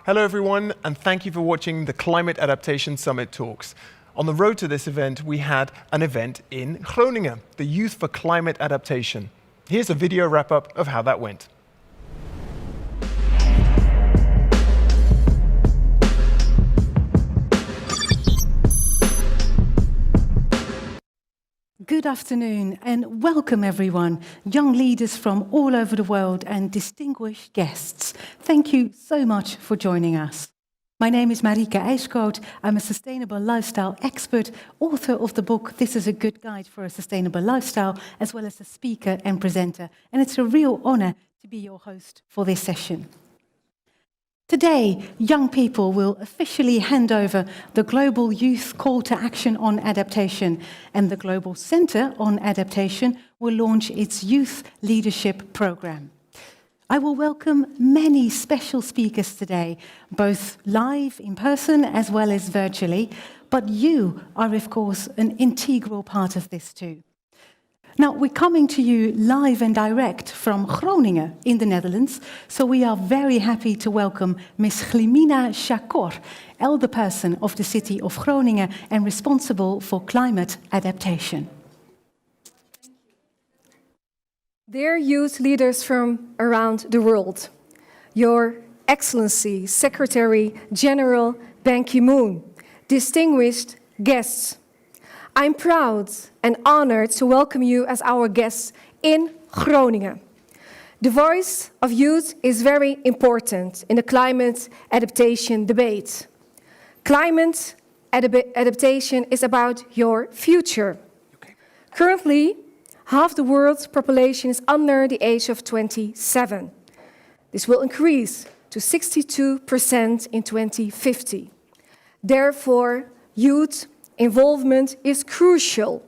Hello everyone, and thank you for watching the Climate Adaptation Summit talks. On the road to this event, we had an event in Groningen, the Youth for Climate Adaptation. Here's a video wrap-up of how that went. Good afternoon and welcome everyone, young leaders from all over the world and distinguished guests. Thank you so much for joining us. My name is Marieke IJskoot. I'm a sustainable lifestyle expert, author of the book This is a Good Guide for a Sustainable Lifestyle, as well as a speaker and presenter. And it's a real honor to be your host for this session. Today, young people will officially hand over the Global Youth Call to Action on Adaptation, and the Global Center on Adaptation will launch its Youth Leadership Program. I will welcome many special speakers today, both live in person as well as virtually, but you are, of course, an integral part of this too. Now, we're coming to you live and direct from Groningen in the Netherlands, so we are very happy to welcome Ms. Glimina Chakor, elderperson of the city of Groningen and responsible for climate adaptation. Dear youth leaders from around the world, Your Excellency, Secretary General Ban Ki-moon, distinguished guests, I'm proud and honored to welcome you as our guests in Groningen. The voice of youth is very important in the climate adaptation debate. Climate adaptation is about your future. Currently, half the world's population is under the age of 27. This will increase to 62% in 2050. Therefore, youth involvement is crucial.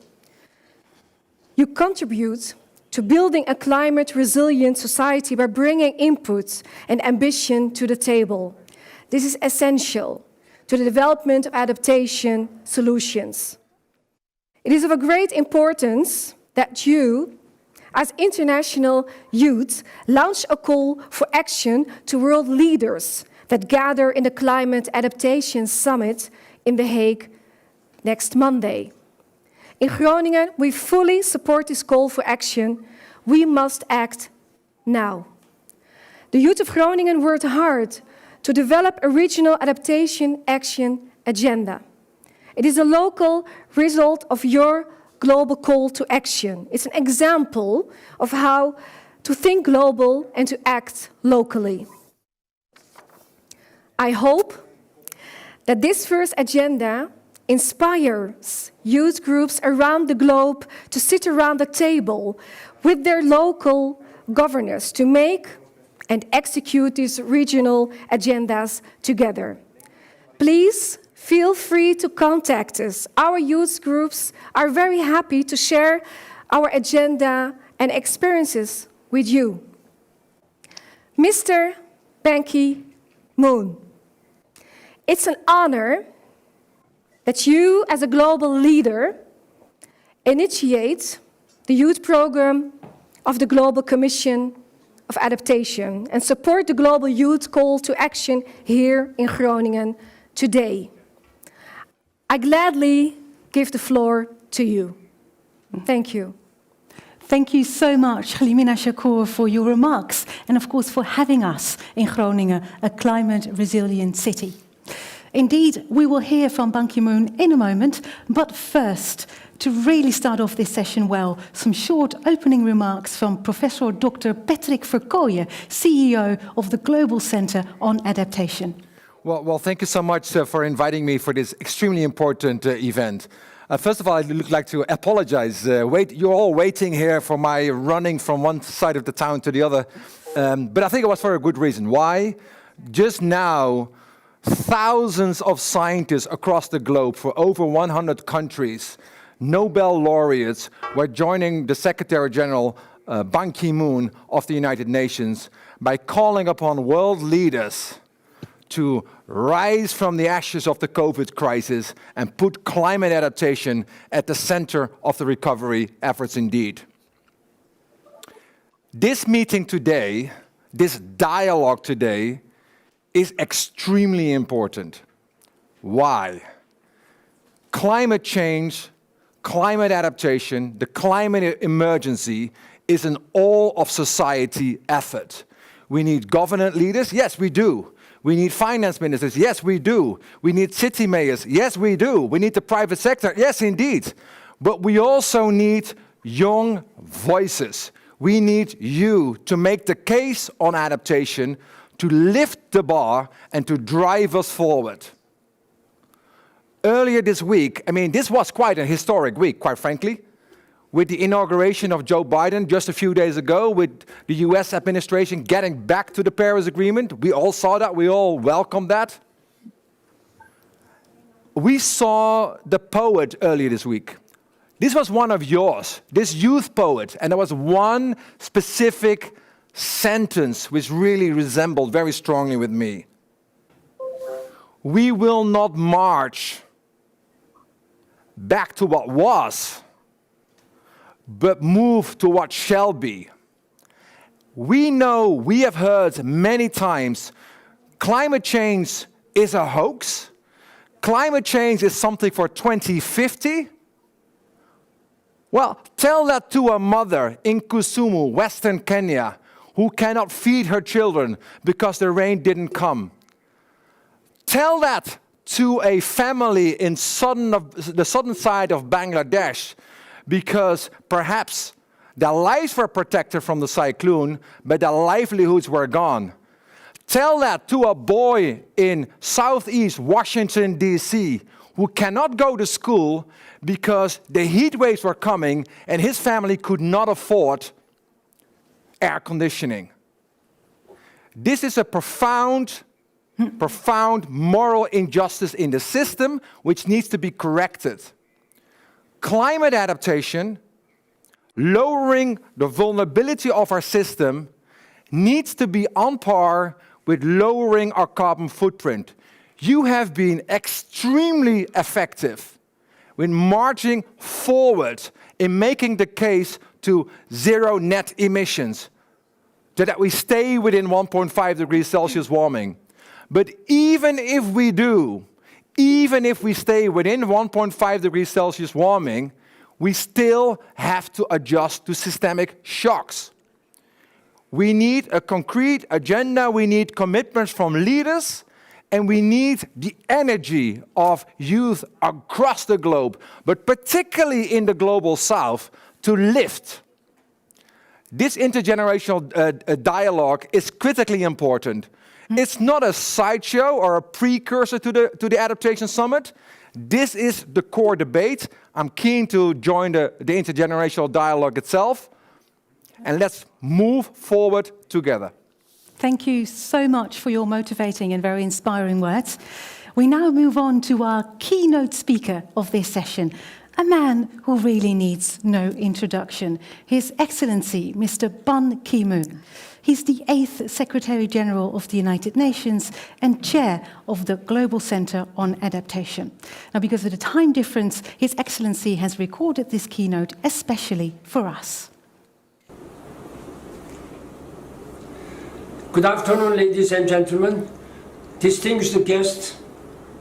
You contribute to building a climate-resilient society by bringing input and ambition to the table. This is essential to the development of adaptation solutions. It is of a great importance that you, as international youth, launch a call for action to world leaders that gather in the Climate Adaptation Summit in The Hague next Monday. In Groningen, we fully support this call for action. We must act now. The youth of Groningen worked hard to develop a regional adaptation action agenda. It is a local result of your global call to action. It's an example of how to think global and to act locally. I hope that this first agenda inspires youth groups around the globe to sit around the table with their local governors to make and execute these regional agendas together. Please feel free to contact us. Our youth groups are very happy to share our agenda and experiences with you. Mr. Ban Ki-moon, it's an honor that you, as a global leader, initiate the youth program of the Global Commission of Adaptation and support the global youth call to action here in Groningen today. I gladly give the floor to you. Thank you. Thank you so much, Glimina Chakor, for your remarks and, of course, for having us in Groningen, a climate-resilient city. Indeed, we will hear from Ban Ki-moon in a moment, but first, to really start off this session well, some short opening remarks from Professor Dr. Patrick Verkooijen, CEO of the Global Center on Adaptation. Well, thank you so much for inviting me for this extremely important event. First of all, I'd like to apologize. You're all waiting here for my running from one side of the town to the other, but I think it was for a good reason. Why? Just now, thousands of scientists across the globe for over 100 countries, Nobel laureates, were joining the Secretary General Ban Ki-moon of the United Nations by calling upon world leaders to rise from the ashes of the COVID crisis and put climate adaptation at the center of the recovery efforts indeed. This meeting today, this dialogue today, is extremely important. Why? Climate change, climate adaptation, the climate emergency is an all-of-society effort. We need government leaders? Yes, we do. We need finance ministers? Yes, we do. We need city mayors? Yes, we do. We need the private sector? Yes, indeed. But we also need young voices. We need you to make the case on adaptation, to lift the bar and to drive us forward. Earlier this week, this was quite a historic week, quite frankly, with the inauguration of Joe Biden just a few days ago, with the US administration getting back to the Paris Agreement. We all saw that, we all welcomed that. We saw the poet earlier this week. This was one of yours, this youth poet, and there was one specific sentence which really resembled very strongly with me. We will not march back to what was, but move to what shall be. We know, we have heard many times, climate change is a hoax. Climate change is something for 2050. Well, tell that to a mother in Kisumu, Western Kenya, who cannot feed her children because the rain didn't come. Tell that to a family in the southern side of Bangladesh, because perhaps their lives were protected from the cyclone, but their livelihoods were gone. Tell that to a boy in southeast Washington, D.C., who cannot go to school because the heat waves were coming and his family could not afford air conditioning. This is a profound moral injustice in the system which needs to be corrected. Climate adaptation, lowering the vulnerability of our system, needs to be on par with lowering our carbon footprint. You have been extremely effective in marching forward in making the case to zero net emissions, so that we stay within 1.5 degrees Celsius warming. But even if we do, even if we stay within 1.5 degrees Celsius warming, we still have to adjust to systemic shocks. We need a concrete agenda, we need commitments from leaders, and we need the energy of youth across the globe, but particularly in the Global South, to lift. This intergenerational dialogue is critically important. It's not a sideshow or a precursor to the Adaptation Summit. This is the core debate. I'm keen to join the intergenerational dialogue itself. And let's move forward together. Thank you so much for your motivating and very inspiring words. We now move on to our keynote speaker of this session, a man who really needs no introduction, His Excellency, Mr. Ban Ki-moon. He's the 8th Secretary General of the United Nations and Chair of the Global Center on Adaptation. Now, because of the time difference, His Excellency has recorded this keynote especially for us. Good afternoon, ladies and gentlemen, distinguished guests,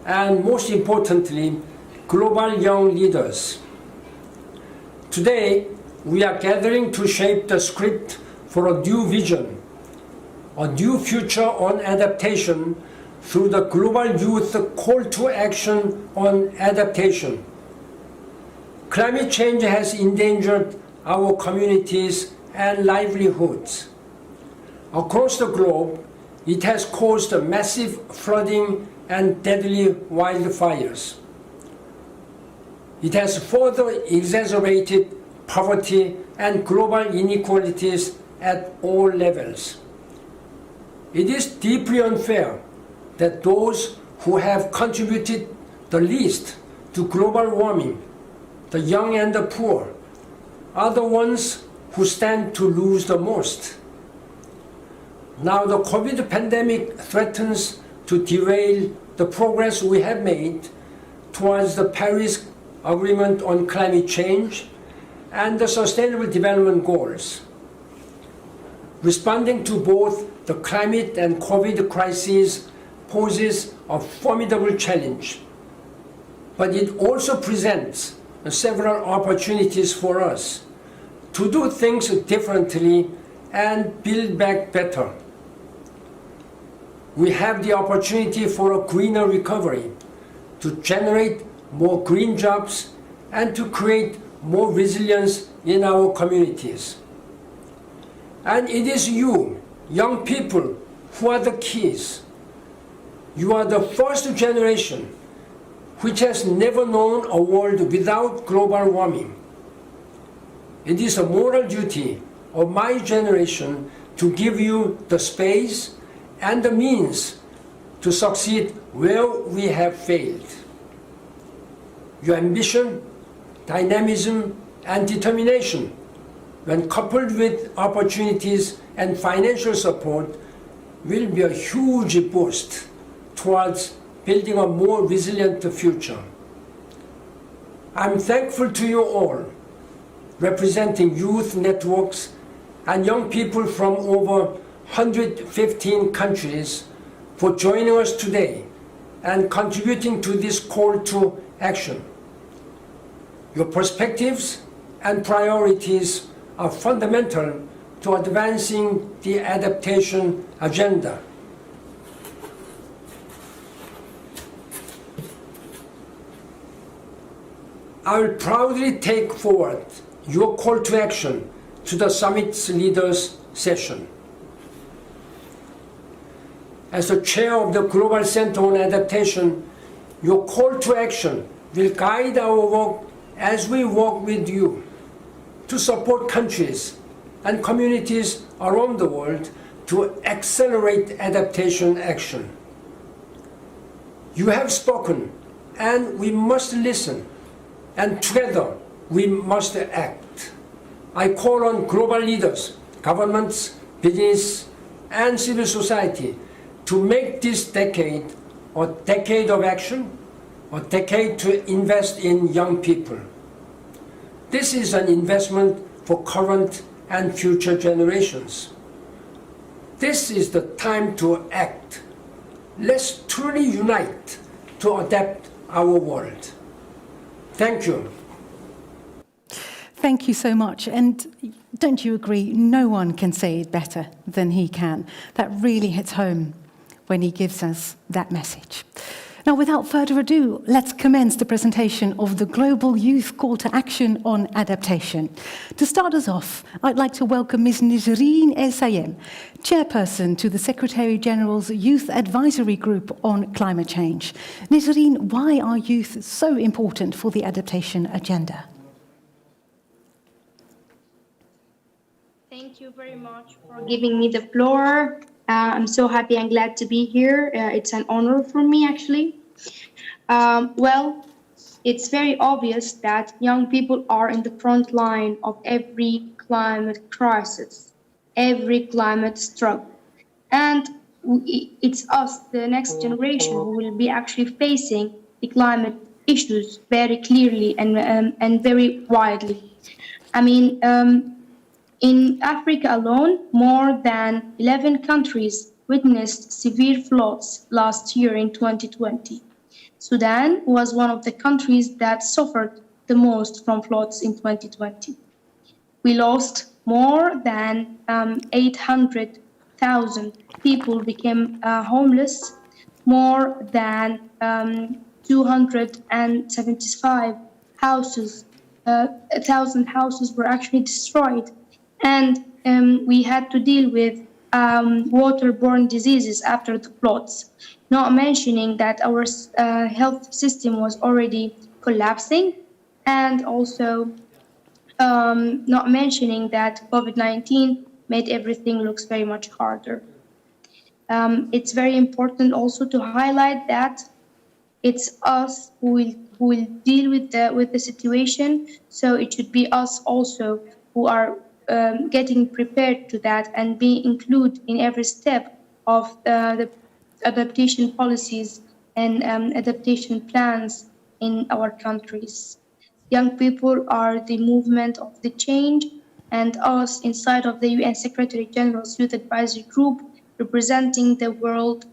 and most importantly, global young leaders. Today, we are gathering to shape the script for a new vision, a new future on adaptation through the Global Youth Call to Action on Adaptation. Climate change has endangered our communities and livelihoods. Across the globe, it has caused massive flooding and deadly wildfires. It has further exacerbated poverty and global inequalities at all levels. It is deeply unfair that those who have contributed the least to global warming, the young and the poor, are the ones who stand to lose the most. Now the COVID pandemic threatens to derail the progress we have made towards the Paris Agreement on climate change and the Sustainable Development Goals. Responding to both the climate and COVID crises poses a formidable challenge, but it also presents several opportunities for us to do things differently and build back better. We have the opportunity for a greener recovery, to generate more green jobs and to create more resilience in our communities. And it is you, young people, who are the keys. You are the first generation which has never known a world without global warming. It is a moral duty of my generation to give you the space and the means to succeed where we have failed. Your ambition, dynamism, and determination, when coupled with opportunities and financial support, will be a huge boost towards building a more resilient future. I'm thankful to you all, representing youth networks and young people from over 115 countries, for joining us today and contributing to this call to action. Your perspectives and priorities are fundamental to advancing the adaptation agenda. I will proudly take forward your call to action to the summit's leaders session. As the chair of the Global Center on Adaptation, your call to action will guide our work as we work with you to support countries and communities around the world to accelerate adaptation action. You have spoken, and we must listen, and together we must act. I call on global leaders, governments, business, and civil society to make this decade a decade of action, a decade to invest in young people. This is an investment for current and future generations. This is the time to act. Let's truly unite to adapt our world. Thank you. Thank you so much. And don't you agree, no one can say it better than he can. That really hits home when he gives us that message. Now, without further ado, let's commence the presentation of the Global Youth Call to Action on Adaptation. To start us off, I'd like to welcome Ms. Nisreen El Sayem, Chairperson to the Secretary-General's Youth Advisory Group on Climate Change. Nisreen, why are youth so important for the adaptation agenda? Thank you very much for giving me the floor. I'm so happy and glad to be here. It's an honor for me, actually. Well, it's very obvious that young people are in the front line of every climate crisis, every climate struggle. And it's us, the next generation, who will be actually facing the climate issues very clearly and very widely. I mean, in Africa alone, more than 11 countries witnessed severe floods last year in 2020. Sudan was one of the countries that suffered the most from floods in 2020. We lost more than 800,000 people became homeless, more than 275 houses, 1,000 houses were actually destroyed. And we had to deal with waterborne diseases after the floods, not mentioning that our health system was already collapsing, and also not mentioning that COVID-19 made everything looks very much harder. It's very important also to highlight that it's us who will deal with the situation, so it should be us also who are getting prepared to that and be included in every step of the adaptation policies and adaptation plans in our countries. Young people are the movement of the change, and us inside of the UN Secretary General's Youth Advisory Group, representing the world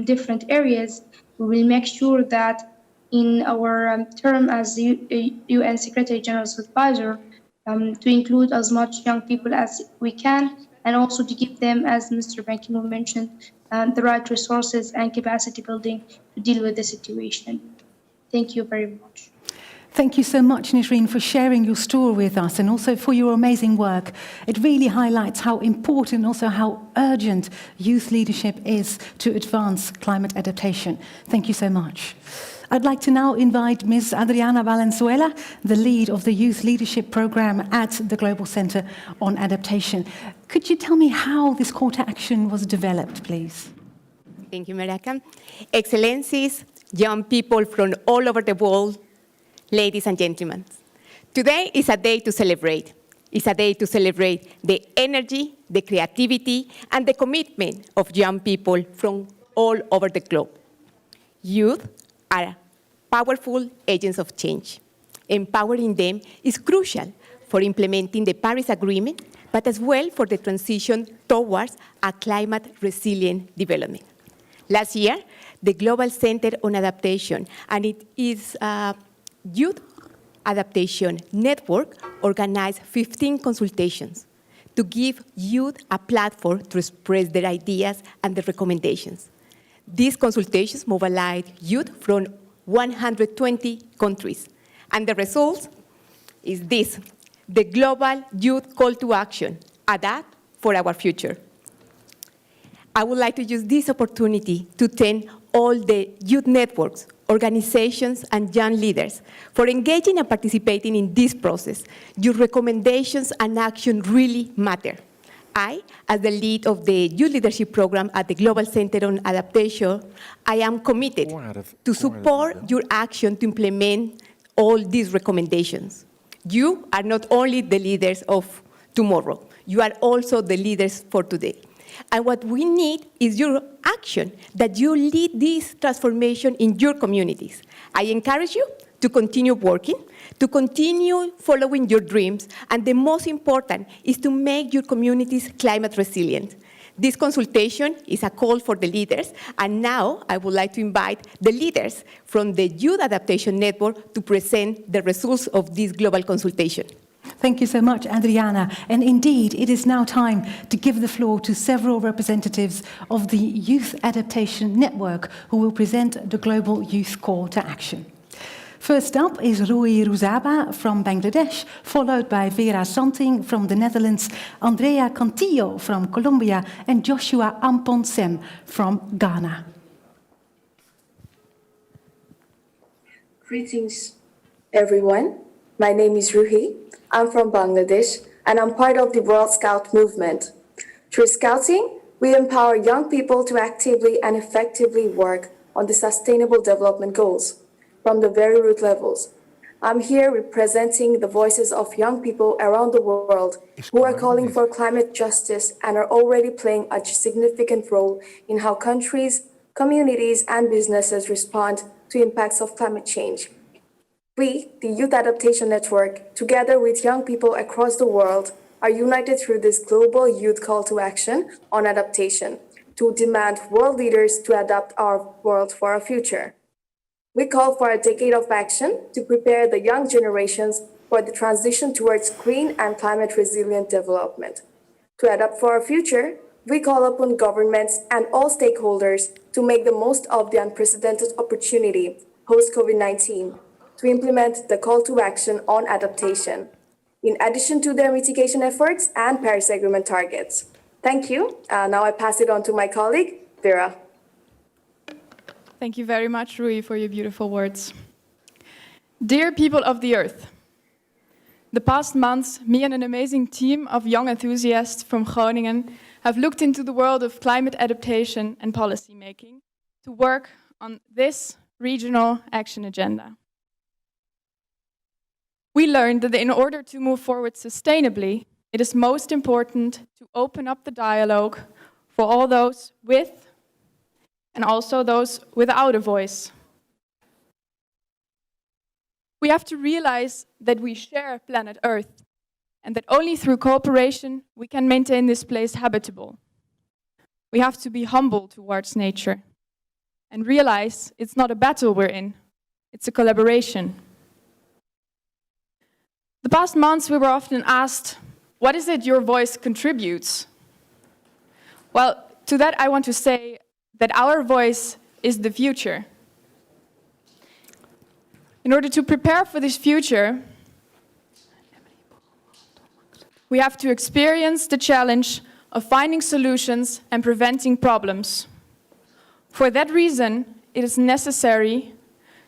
different areas, we will make sure that in our term as the UN Secretary General's advisor, to include as much young people as we can, and also to give them, as Mr. Ban Ki-moon mentioned, the right resources and capacity building to deal with the situation. Thank you very much. Thank you so much, Nisreen, for sharing your story with us and also for your amazing work. It really highlights how important, also how urgent youth leadership is to advance climate adaptation. Thank you so much. I'd like to now invite Ms. Adriana Valenzuela, the lead of the Youth Leadership Program at the Global Center on Adaptation. Could you tell me how this call to action was developed, please? Thank you, Marika. Excellencies, young people from all over the world, ladies and gentlemen. Today is a day to celebrate. It's a day to celebrate the energy, the creativity, and the commitment of young people from all over the globe. Youth are powerful agents of change. Empowering them is crucial for implementing the Paris Agreement, but as well for the transition towards a climate-resilient development. Last year, the Global Center on Adaptation, and it is a Youth Adaptation Network, organized 15 consultations to give youth a platform to express their ideas and their recommendations. These consultations mobilized youth from 120 countries. And the result is this, the Global Youth Call to Action, Adapt for Our Future. I would like to use this opportunity to thank all the youth networks, organizations, and young leaders for engaging and participating in this process. Your recommendations and action really matter. I, as the lead of the Youth Leadership Program at the Global Center on Adaptation, I am committed to support your action to implement all these recommendations. You are not only the leaders of tomorrow, you are also the leaders for today. And what we need is your action, that you lead this transformation in your communities. I encourage you to continue working, to continue following your dreams, and the most important is to make your communities climate resilient. This consultation is a call for the leaders, and now I would like to invite the leaders from the Youth Adaptation Network to present the results of this global consultation. Thank you so much, Adriana. And indeed, it is now time to give the floor to several representatives of the Youth Adaptation Network who will present the Global Youth Call to Action. First up is Rui Ruzaba from Bangladesh, followed by Vera Santing from the Netherlands, Andrea Cantillo from Colombia, and Joshua Amponsem from Ghana. Greetings, everyone. My name is Ruhi. I'm from Bangladesh, and I'm part of the World Scout movement. Through scouting, we empower young people to actively and effectively work on the Sustainable Development Goals from the very root levels. I'm here representing the voices of young people around the world who are calling for climate justice and are already playing a significant role in how countries, communities, and businesses respond to impacts of climate change. We, the Youth Adaptation Network, together with young people across the world, are united through this global youth call to action on adaptation to demand world leaders to adapt our world for our future. We call for a decade of action to prepare the young generations for the transition towards green and climate resilient development. To adapt for our future, we call upon governments and all stakeholders to make the most of the unprecedented opportunity post-COVID-19 to implement the call to action on adaptation, in addition to their mitigation efforts and Paris Agreement targets. Thank you. Now I pass it on to my colleague, Vera. Thank you very much, Rui, for your beautiful words. Dear people of the Earth, the past months, me and an amazing team of young enthusiasts from Groningen have looked into the world of climate adaptation and policy making to work on this regional action agenda. We learned that in order to move forward sustainably, it is most important to open up the dialogue for all those with and also those without a voice. We have to realize that we share planet Earth and that only through cooperation we can maintain this place habitable. We have to be humble towards nature and realize it's not a battle we're in, it's a collaboration. The past months we were often asked, what is it your voice contributes? Well, to that I want to say that our voice is the future. In order to prepare for this future, we have to experience the challenge of finding solutions and preventing problems. For that reason, it is necessary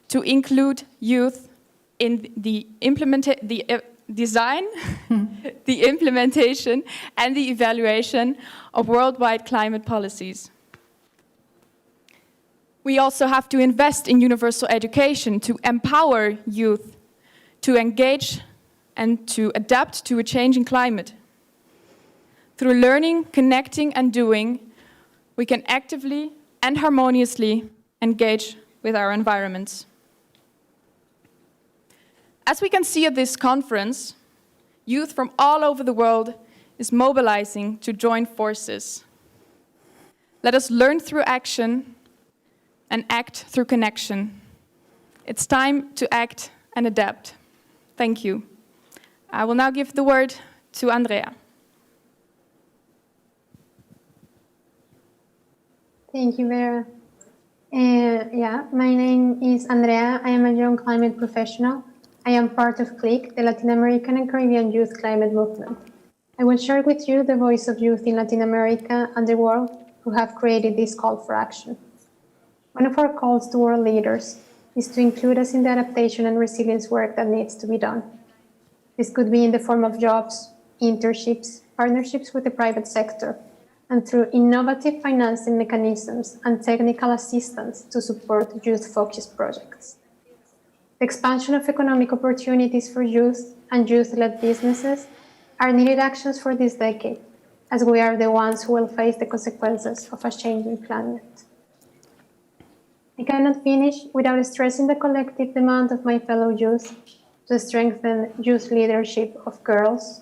to include youth in the design, the implementation, and the evaluation of worldwide climate policies. We also have to invest in universal education to empower youth to engage and to adapt to a changing climate. Through learning, connecting, and doing, we can actively and harmoniously engage with our environments. As we can see at this conference, youth from all over the world is mobilizing to join forces. Let us learn through action and act through connection. It's time to act and adapt. Thank you. I will now give the word to Andrea. Thank you, Vera. My name is Andrea. I am a young climate professional. I am part of CLIC, the Latin American and Caribbean Youth Climate Movement. I will share with you the voice of youth in Latin America and the world who have created this call for action. One of our calls to world leaders is to include us in the adaptation and resilience work that needs to be done. This could be in the form of jobs, internships, partnerships with the private sector, and through innovative financing mechanisms and technical assistance to support youth-focused projects. The expansion of economic opportunities for youth and youth-led businesses are needed actions for this decade, as we are the ones who will face the consequences of a changing climate. I cannot finish without stressing the collective demand of my fellow youth to strengthen youth leadership of girls,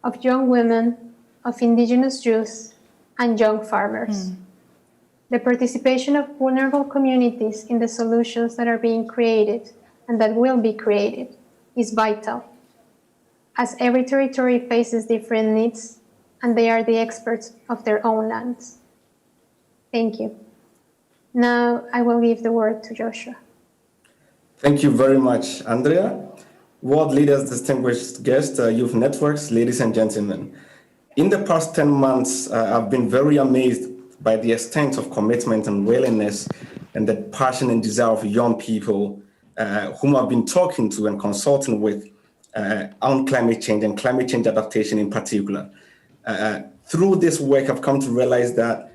of young women, of indigenous youth, and young farmers. The participation of vulnerable communities in the solutions that are being created and that will be created is vital, as every territory faces different needs and they are the experts of their own lands. Thank you. Now I will give the word to Joshua. Thank you very much, Andrea. World leaders, distinguished guests, youth networks, ladies and gentlemen. In the past 10 months, I've been very amazed by the extent of commitment and willingness and the passion and desire of young people whom I've been talking to and consulting with on climate change and climate change adaptation in particular. Through this work, I've come to realize that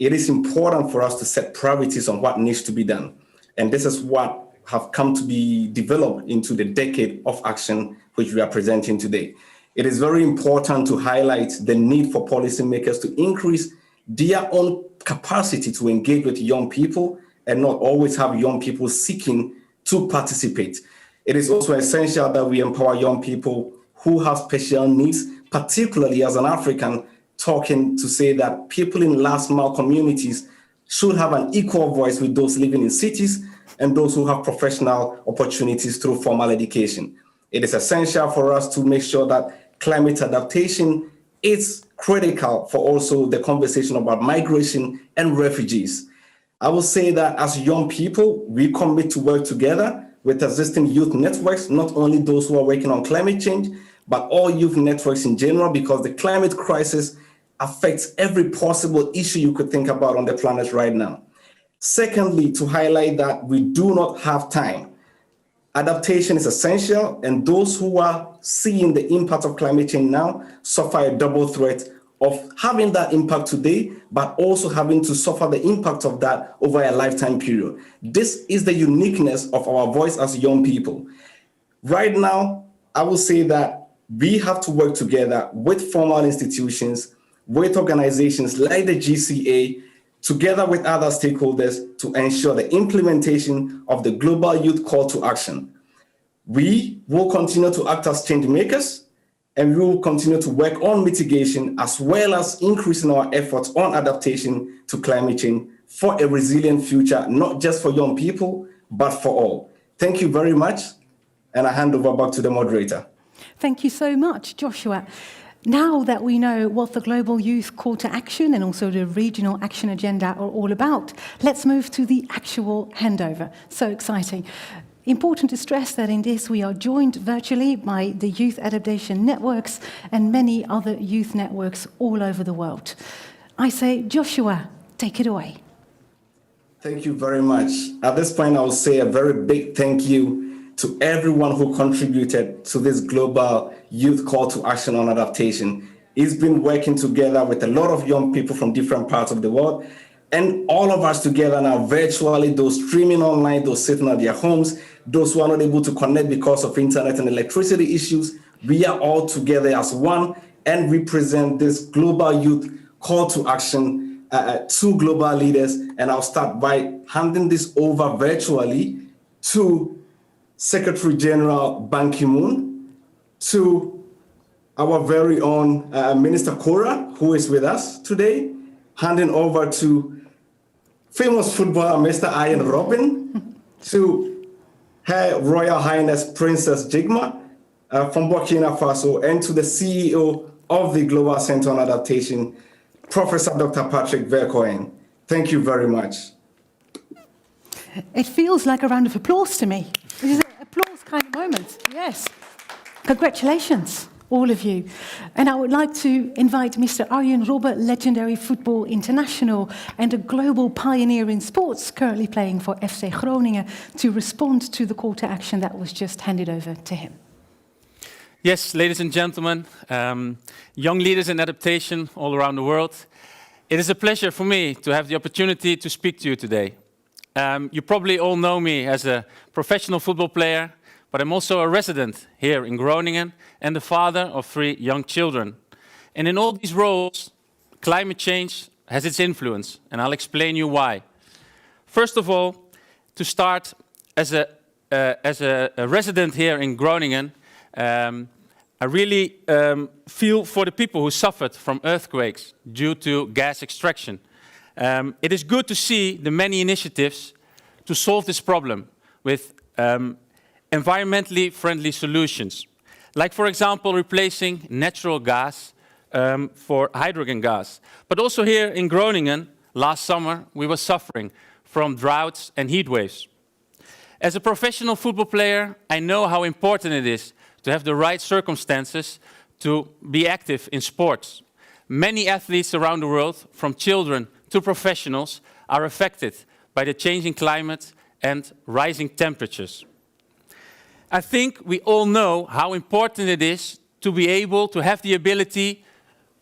it is important for us to set priorities on what needs to be done. And this is what have come to be developed into the decade of action which we are presenting today. It is very important to highlight the need for policymakers to increase their own capacity to engage with young people and not always have young people seeking to participate. It is also essential that we empower young people who have special needs, particularly as an African, talking to say that people in last mile communities should have an equal voice with those living in cities and those who have professional opportunities through formal education. It is essential for us to make sure that climate adaptation is critical for also the conversation about migration and refugees. I will say that as young people, we commit to work together with existing youth networks, not only those who are working on climate change, but all youth networks in general, because the climate crisis affects every possible issue you could think about on the planet right now. Secondly, to highlight that we do not have time. Adaptation is essential, and those who are seeing the impact of climate change now suffer a double threat of having that impact today, but also having to suffer the impact of that over a lifetime period. This is the uniqueness of our voice as young people. Right now, I will say that we have to work together with formal institutions, with organizations like the GCA, together with other stakeholders to ensure the implementation of the Global Youth Call to Action. We will continue to act as change makers, and we will continue to work on mitigation as well as increasing our efforts on adaptation to climate change for a resilient future, not just for young people, but for all. Thank you very much, and I hand over back to the moderator. Thank you so much, Joshua. Now that we know what the Global Youth Call to Action and also the Regional Action Agenda are all about, let's move to the actual handover. So exciting. Important to stress that in this we are joined virtually by the Youth Adaptation Networks and many other youth networks all over the world. I say, Joshua, take it away. Thank you very much. At this point, I will say a very big thank you to everyone who contributed to this global youth call to action on adaptation. It's been working together with a lot of young people from different parts of the world, and all of us together now virtually, those streaming online, those sitting at their homes, those who are not able to connect because of internet and electricity issues, we are all together as one and represent this global youth call to action to global leaders. And I'll start by handing this over virtually to Secretary General Ban Ki-moon, to our very own Minister Kora, who is with us today, handing over to famous footballer Mr. Ian Robin, to Her Royal Highness Princess Jigma from Burkina Faso, and to the CEO of the Global Center on Adaptation, Professor Dr. Patrick Verkooijen. Thank you very much. It feels like a round of applause to me. This is an applause kind of moment. Yes. Congratulations, all of you. And I would like to invite Mr. Arjen Robben, legendary football international and a global pioneer in sports, currently playing for FC Groningen, to respond to the call to action that was just handed over to him. Yes, ladies and gentlemen, young leaders in adaptation all around the world, it is a pleasure for me to have the opportunity to speak to you today. You probably all know me as a professional football player, but I'm also a resident here in Groningen and the father of 3 young children. And in all these roles, climate change has its influence, and I'll explain you why. First of all, to start, as a resident here in Groningen, I really feel for the people who suffered from earthquakes due to gas extraction. It is good to see the many initiatives to solve this problem with environmentally friendly solutions. Like, for example, replacing natural gas for hydrogen gas. But also here in Groningen, last summer, we were suffering from droughts and heat waves. As a professional football player, I know how important it is to have the right circumstances to be active in sports. Many athletes around the world, from children to professionals, are affected by the changing climate and rising temperatures. I think we all know how important it is to be able to have the ability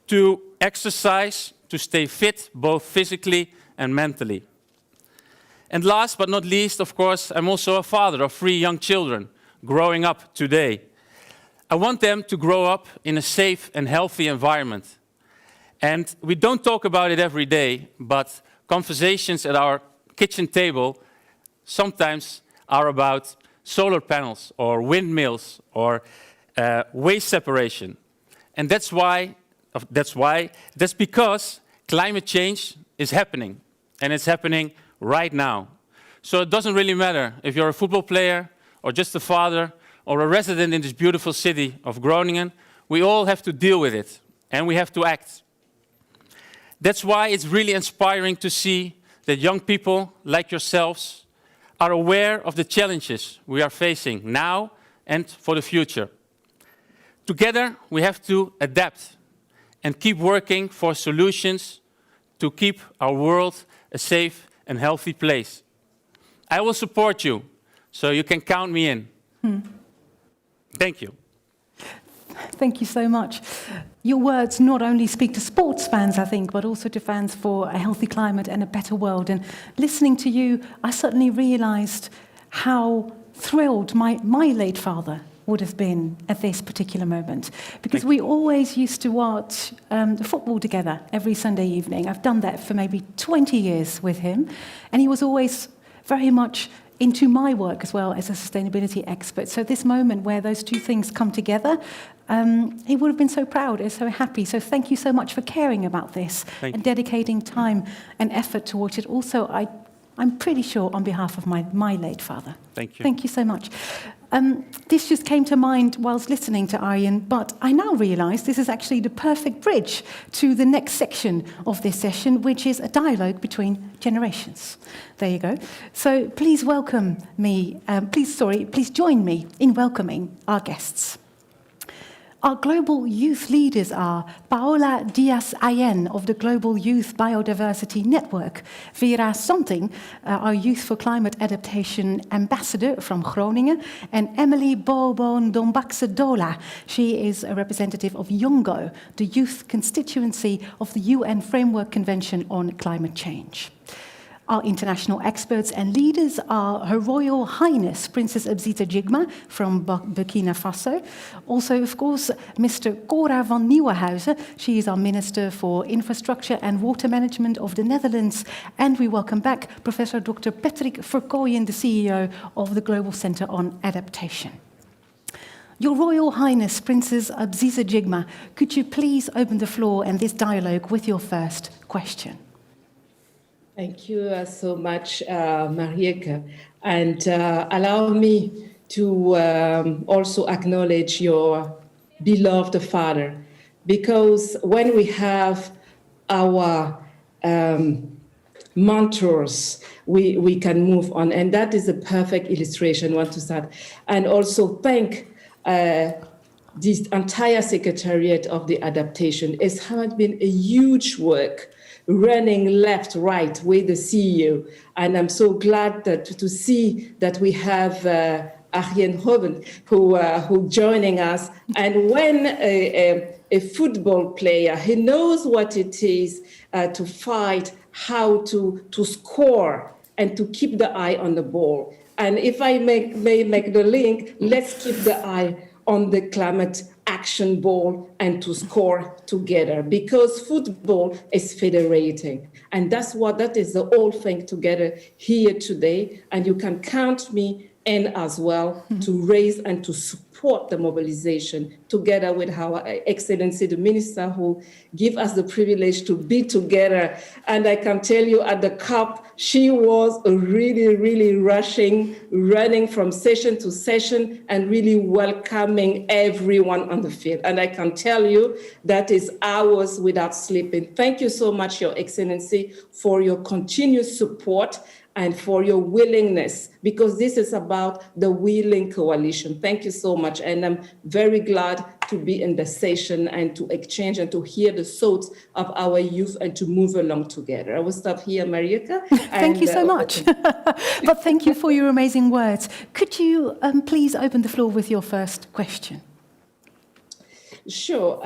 to exercise, to stay fit, both physically and mentally. And last but not least, of course, I'm also a father of 3 young children growing up today. I want them to grow up in a safe and healthy environment. And we don't talk about it every day, but conversations at our kitchen table sometimes are about solar panels or windmills or waste separation. And that's because climate change is happening, and it's happening right now. So it doesn't really matter if you're a football player or just a father or a resident in this beautiful city of Groningen. We all have to deal with it, and we have to act. That's why it's really inspiring to see that young people like yourselves are aware of the challenges we are facing now and for the future. Together, we have to adapt and keep working for solutions to keep our world a safe and healthy place. I will support you, so you can count me in. Thank you. Thank you so much. Your words not only speak to sports fans, I think, but also to fans for a healthy climate and a better world. And listening to you, I suddenly realized how thrilled my late father would have been at this particular moment. Because we always used to watch football together every Sunday evening. I've done that for maybe 20 years with him. And he was always very much into my work as well as a sustainability expert. So this moment where those two things come together, he would have been so proud and so happy. So thank you so much for caring about this and dedicating time and effort towards it. Also, I'm pretty sure on behalf of my late father. Thank you. Thank you so much. This just came to mind whilst listening to Arjen, but I now realise this is actually the perfect bridge to the next section of this session, which is a dialogue between generations. There you go. So please please join me in welcoming our guests. Our global youth leaders are Paola Diaz-Ayen of the Global Youth Biodiversity Network, Vera Santing, our Youth for Climate Adaptation Ambassador from Groningen, and Emily Bobo-Ndombakse-Dola. She is a representative of Yongo, the youth constituency of the UN Framework Convention on Climate Change. Our international experts and leaders are Her Royal Highness Princess Abzita Jigma from Burkina Faso. Also, of course, Mr. Cora van Nieuwenhuizen. She is our Minister for Infrastructure and Water Management of the Netherlands. And we welcome back Professor Dr. Patrick Verkooijen, the CEO of the Global Center on Adaptation. Your Royal Highness Princess Abzita Jigma, could you please open the floor and this dialogue with your first question? Thank you so much, Marieke. And allow me to also acknowledge your beloved father, because when we have our mentors, we can move on. And that is a perfect illustration, I want to start. And also thank this entire Secretariat of the Adaptation. It has been a huge work, running left, right with the CEO. And I'm so glad to see that we have Arjen Robben who joining us. And when a football player, he knows what it is to fight, how to score and to keep the eye on the ball. And if I may make the link, let's keep the eye on the climate action ball and to score together, because football is federating. And that is the whole thing together here today. And you can count me in as well to raise and to support the mobilization together with our Excellency, the Minister, who give us the privilege to be together. And I can tell you at the COP, she was really, really running from session to session and really welcoming everyone on the field. And I can tell you that is hours without sleeping. Thank you so much, Your Excellency, for your continuous support and for your willingness, because this is about the willing coalition. Thank you so much. And I'm very glad to be in the session and to exchange and to hear the thoughts of our youth and to move along together. I will stop here, Marieke. Thank you so much. But thank you for your amazing words. Could you please open the floor with your first question? Sure.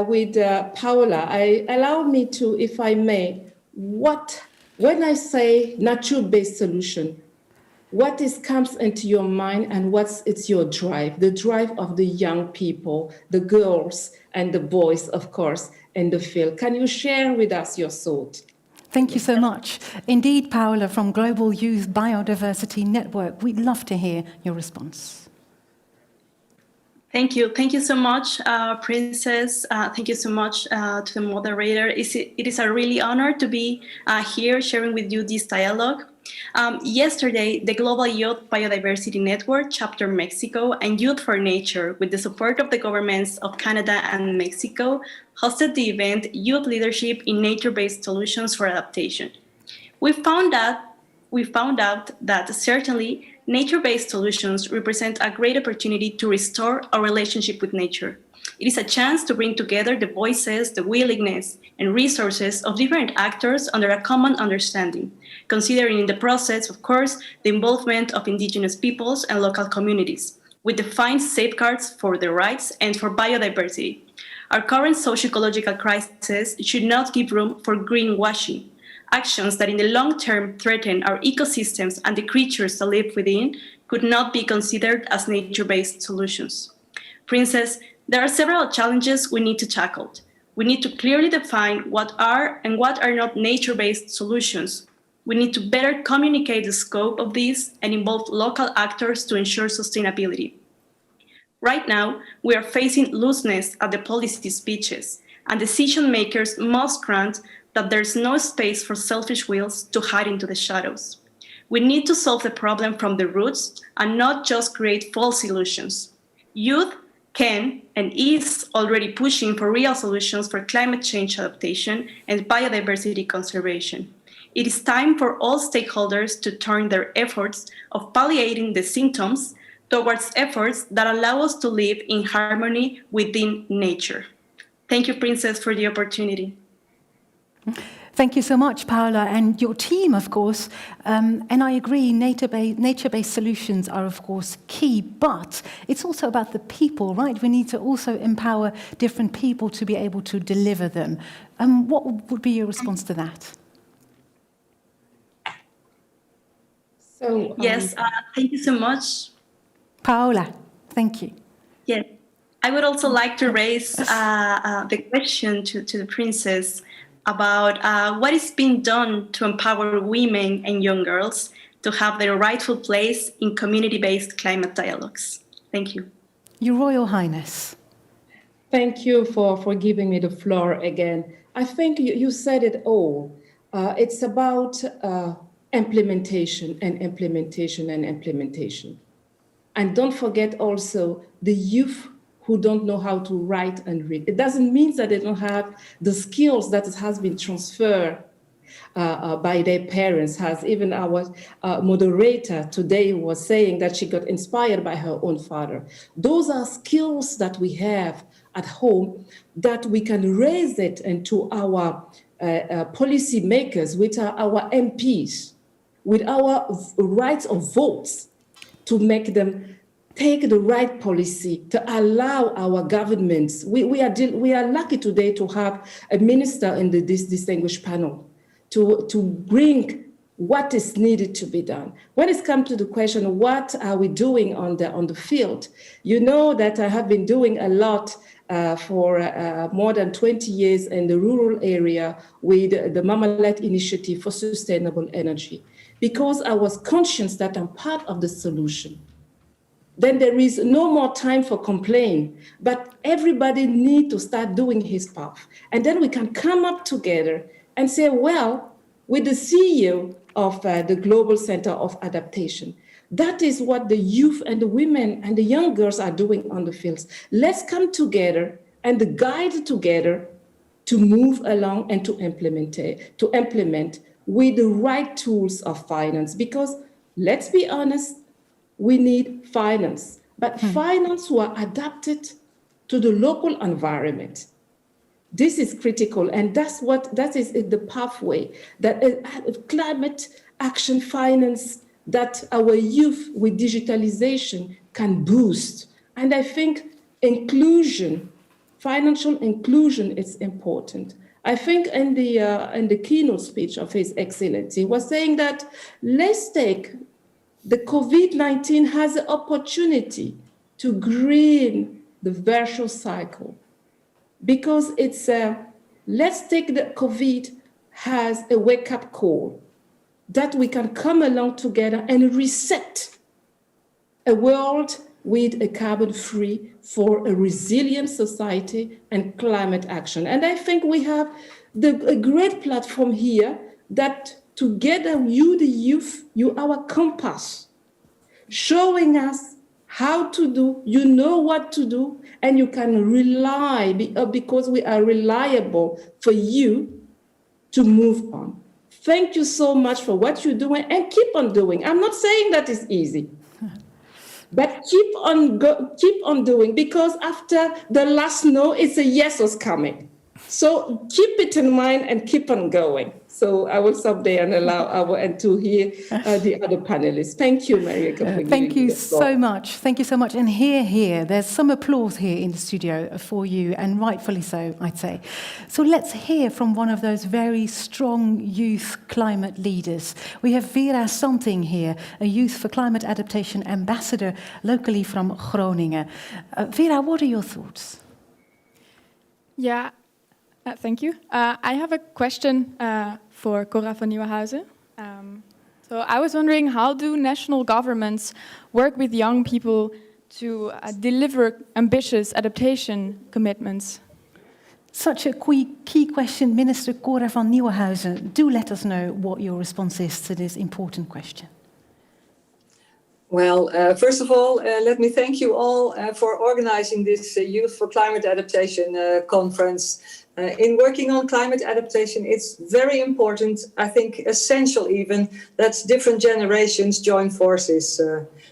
With Paola, allow me to, if I may, when I say nature-based solution, what comes into your mind and it's your drive, the drive of the young people, the girls and the boys, of course, in the field. Can you share with us your thought? Thank you so much. Indeed, Paola, from Global Youth Biodiversity Network, we'd love to hear your response. Thank you. Thank you so much, Princess. Thank you so much to the moderator. It is a really honor to be here sharing with you this dialogue. Yesterday, the Global Youth Biodiversity Network, Chapter Mexico, and Youth for Nature, with the support of the governments of Canada and Mexico, hosted the event Youth Leadership in Nature-Based Solutions for Adaptation. We found out that certainly nature-based solutions represent a great opportunity to restore our relationship with nature. It is a chance to bring together the voices, the willingness, and resources of different actors under a common understanding, considering in the process, of course, the involvement of indigenous peoples and local communities, with defined safeguards for their rights and for biodiversity. Our current socio-ecological crisis should not give room for greenwashing. Actions that in the long term threaten our ecosystems and the creatures that live within could not be considered as nature-based solutions. Princess, there are several challenges we need to tackle. We need to clearly define what are and what are not nature-based solutions. We need to better communicate the scope of this and involve local actors to ensure sustainability. Right now, we are facing looseness at the policy speeches, and decision makers must grant that there's no space for selfish wills to hide into the shadows. We need to solve the problem from the roots and not just create false illusions. Youth can and is already pushing for real solutions for climate change adaptation and biodiversity conservation. It is time for all stakeholders to turn their efforts of palliating the symptoms towards efforts that allow us to live in harmony within nature. Thank you, Princess, for the opportunity. Thank you so much, Paula, and your team, of course. And I agree, nature-based solutions are, of course, key, but it's also about the people, right? We need to also empower different people to be able to deliver them. What would be your response to that? So, yes, thank you so much. Paola, thank you. Yes, I would also like to raise the question to the Princess about what is being done to empower women and young girls to have their rightful place in community-based climate dialogues. Thank you. Your Royal Highness. Thank you for giving me the floor again. I think you said it all. It's about implementation and implementation and implementation. And don't forget also the youth who don't know how to write and read. It doesn't mean that they don't have the skills that has been transferred by their parents. As even our moderator today was saying that she got inspired by her own father. Those are skills that we have at home that we can raise it into our policy makers, which are our MPs, with our rights of votes to make them take the right policy to allow our governments. We are lucky today to have a minister in this distinguished panel to bring what is needed to be done. When it comes to the question, what are we doing on the field? You know that I have been doing a lot for more than 20 years in the rural area with the Mama-led Initiative for Sustainable Energy, because I was conscious that I'm part of the solution. Then there is no more time for complaint, but everybody needs to start doing his part. And then we can come up together and say, well, with the CEO of the Global Center of Adaptation, that is what the youth and the women and the young girls are doing on the fields. Let's come together and guide together to move along and to implement with the right tools of finance. Because let's be honest, we need finance, but finance who are adapted to the local environment. This is critical, and that is the pathway that climate action finance that our youth with digitalization can boost. And I think inclusion, financial inclusion is important. I think in the keynote speech of His Excellency, he was saying that let's take the COVID-19 has an opportunity to green the virtual cycle, because it's let's take the COVID as a wake-up call that we can come along together and reset a world with a carbon-free for a resilient society and climate action. And I think we have a great platform here that together, you, the youth, you our compass, showing us how to do, you know what to do, and you can rely, because we are reliable for you to move on. Thank you so much for what you're doing, and keep on doing. I'm not saying that is easy, but keep on doing, because after the last no, it's a yes was coming. So keep it in mind and keep on going. So I will stop there and allow and to hear the other panelists. Thank you, Marika. Thank you so much. Thank you so much. And here, there's some applause here in the studio for you, and rightfully so, I'd say. So let's hear from one of those very strong youth climate leaders. We have Vera Santing here, a Youth for Climate Adaptation ambassador locally from Groningen. Vera, what are your thoughts? Yeah. Thank you. I have a question for Cora van Nieuwenhuizen. So I was wondering, how do national governments work with young people to deliver ambitious adaptation commitments? Such a key question. Minister Cora van Nieuwenhuizen, do let us know what your response is to this important question. Well, first of all, let me thank you all for organizing this Youth for Climate Adaptation conference. In working on climate adaptation, it's very important, I think essential even, that different generations join forces.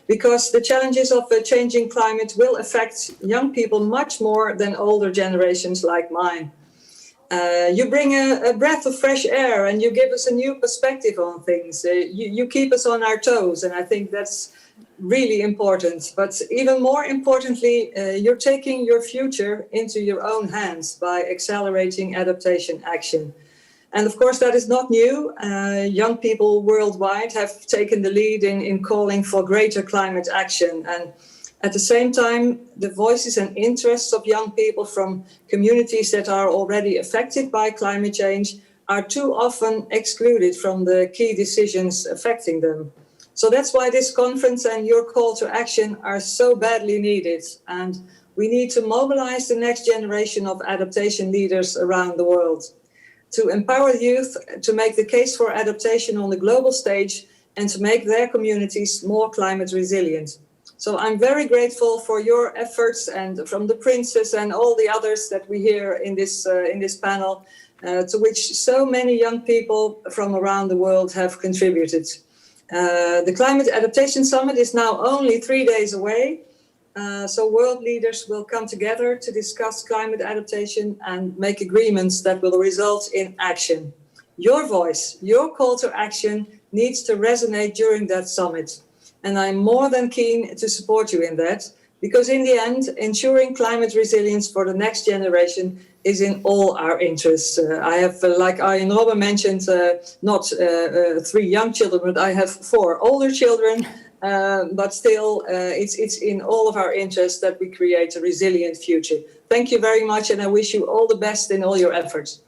Because the challenges of a changing climate will affect young people much more than older generations like mine. You bring a breath of fresh air and you give us a new perspective on things. You keep us on our toes, and I think that's really important. But even more importantly, you're taking your future into your own hands by accelerating adaptation action. And of course, that is not new. Young people worldwide have taken the lead in calling for greater climate action. And at the same time, the voices and interests of young people from communities that are already affected by climate change are too often excluded from the key decisions affecting them. So that's why this conference and your call to action are so badly needed. And we need to mobilize the next generation of adaptation leaders around the world to empower youth to make the case for adaptation on the global stage and to make their communities more climate resilient. So I'm very grateful for your efforts and from the Princess and all the others that we hear in this panel, to which so many young people from around the world have contributed. The Climate Adaptation Summit is now only 3 days away, so world leaders will come together to discuss climate adaptation and make agreements that will result in action. Your voice, your call to action needs to resonate during that summit. And I'm more than keen to support you in that, because in the end, ensuring climate resilience for the next generation is in all our interests. I have, like Arjen Robben mentioned, not 3 young children, but I have 4 older children. But still, it's in all of our interests that we create a resilient future. Thank you very much, and I wish you all the best in all your efforts.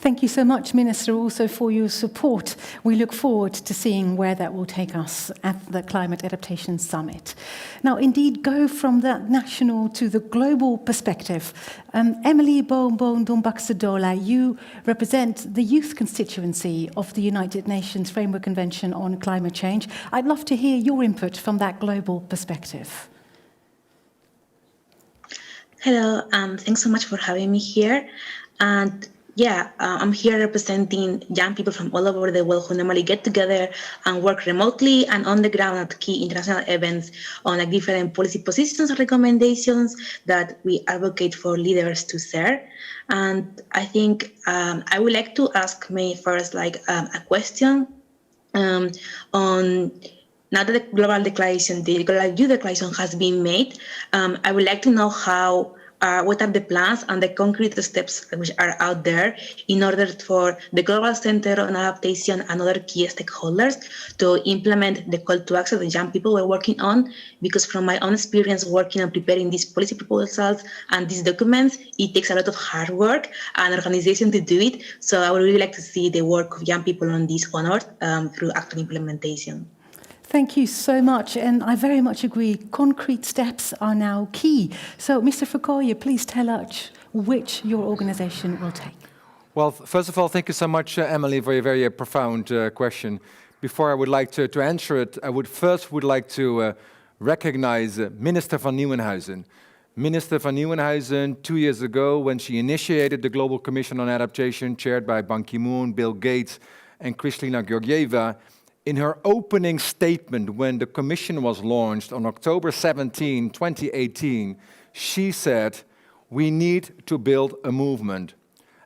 Thank you so much, Minister, also for your support. We look forward to seeing where that will take us at the Climate Adaptation Summit. Now, indeed, go from the national to the global perspective. Emily Boon-Dombaksedola, you represent the youth constituency of the United Nations Framework Convention on Climate Change. I'd love to hear your input from that global perspective. Hello, thanks so much for having me here. And yeah, I'm here representing young people from all over the world who normally get together and work remotely and on the ground at key international events on like different policy positions or recommendations that we advocate for leaders to share. And I think I would like to ask me first like a question on now that the global declaration, the global youth declaration has been made. I would like to know what are the plans and the concrete steps which are out there in order for the Global Center on Adaptation and other key stakeholders to implement the call to action that young people were working on? Because from my own experience working and preparing these policy proposals and these documents, it takes a lot of hard work and organization to do it. So I would really like to see the work of young people on this honored through actual implementation. Thank you so much, and I very much agree. Concrete steps are now key. So, Mr. Verkooijen, please tell us which your organization will take. Well, first of all, thank you so much, Emily, for your very profound question. Before I would like to answer it, I would like to recognize Minister van Nieuwenhuizen. Minister van Nieuwenhuizen, 2 years ago, when she initiated the Global Commission on Adaptation, chaired by Ban Ki-moon, Bill Gates, and Kristalina Georgieva, in her opening statement when the Commission was launched on October 17, 2018, she said, we need to build a movement.